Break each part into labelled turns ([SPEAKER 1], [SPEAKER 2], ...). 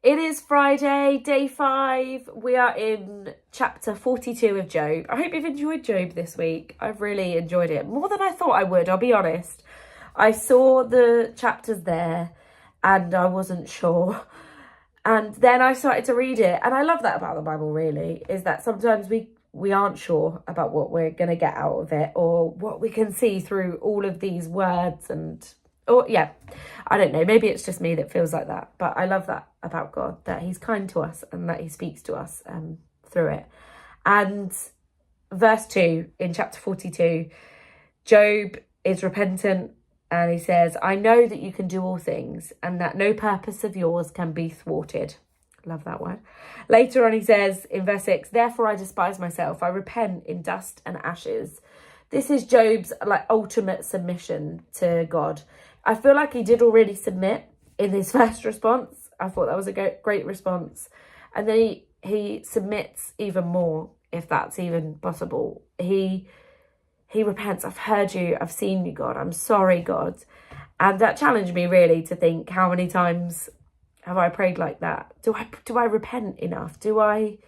[SPEAKER 1] It is Friday, day 5. We are in chapter 42 of Job. I hope you've enjoyed Job this week. I've really enjoyed it. More than I thought I would, I'll be honest. I saw the chapters there and I wasn't sure. And then I started to read it. And I love that about the Bible, really, is that sometimes we aren't sure about what we're going to get out of it or what we can see through all of these words I don't know, maybe it's just me that feels like that, but I love that about God, that he's kind to us and that he speaks to us through it. And verse 2 in chapter 42, Job is repentant and he says, I know that you can do all things and that no purpose of yours can be thwarted. Love that word. Later on he says in verse 6, therefore I despise myself, I repent in dust and ashes. This is Job's ultimate submission to God. I feel like he did already submit in his first response. I thought that was a great response. And then he submits even more, if that's even possible. He repents. I've heard you. I've seen you, God. I'm sorry, God. And that challenged me really to think, how many times have I prayed like that? Do I repent enough? I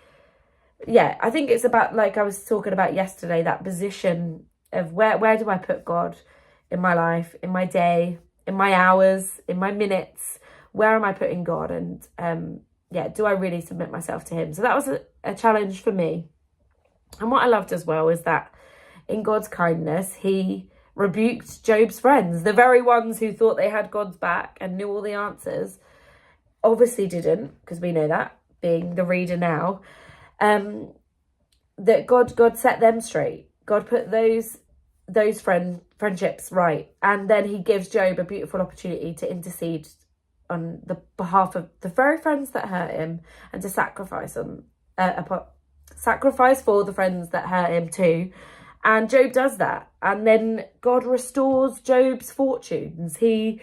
[SPEAKER 1] think it's about, like I was talking about yesterday, that position of where do I put God in my life, in my day, in my hours, in my minutes? Where am I putting God? And do I really submit myself to him? So that was a challenge for me. And what I loved as well is that in God's kindness, he rebuked Job's friends, the very ones who thought they had God's back and knew all the answers. Obviously didn't, because we know that, being the reader now, that God set them straight. God put those friendships right. And then he gives Job a beautiful opportunity to intercede on the behalf of the very friends that hurt him and to sacrifice for the friends that hurt him too. And Job does that. And then God restores Job's fortunes. He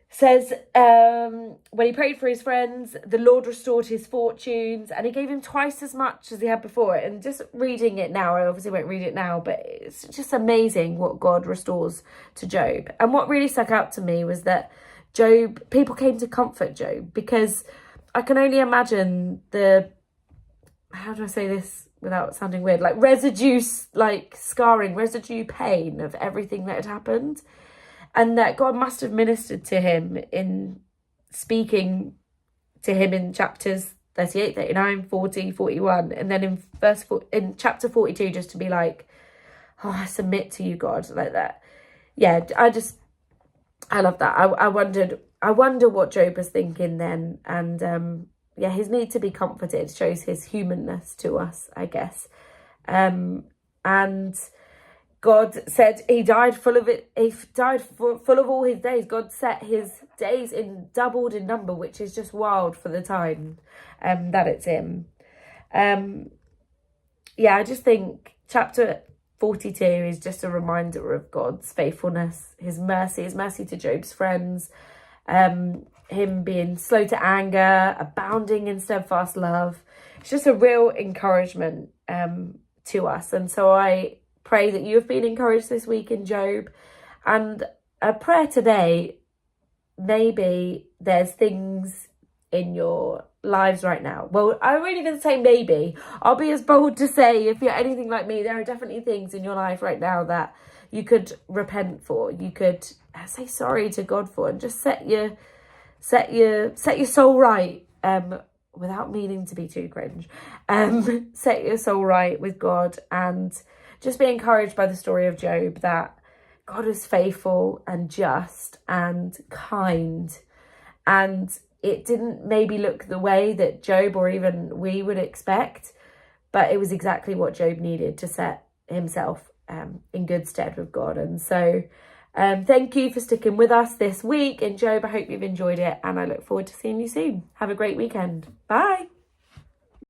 [SPEAKER 1] says when he prayed for his friends, the Lord restored his fortunes and he gave him twice as much as he had before. And just reading it now, I obviously won't read it now, but it's just amazing what God restores to Job. And what really stuck out to me was that people came to comfort Job, because I can only imagine how do I say this without sounding weird, residue pain of everything that had happened. And that God must have ministered to him in speaking to him in chapters 38, 39, 40, 41. And then in chapter 42, just to be like, oh, I submit to you, God, like that. Yeah, I love that. I wonder what Job was thinking then. And his need to be comforted shows his humanness to us, I guess. And God said he died full of it. He died full of all his days. God set his days doubled in number, which is just wild for the time that it's in. I just think chapter 42 is just a reminder of God's faithfulness, his mercy to Job's friends, him being slow to anger, abounding in steadfast love. It's just a real encouragement to us. And so I pray that you have been encouraged this week in Job. And a prayer today, maybe there's things in your lives right now. Well, I won't even say maybe. I'll be as bold to say, if you're anything like me, there are definitely things in your life right now that you could repent for. You could say sorry to God for, and just set your soul right, without meaning to be too cringe. Set your soul right with God, and just be encouraged by the story of Job, that God is faithful and just and kind. And it didn't maybe look the way that Job or even we would expect, but it was exactly what Job needed to set himself in good stead with God. And so thank you for sticking with us this week in Job. I hope you've enjoyed it, and I look forward to seeing you soon. Have a great weekend. Bye.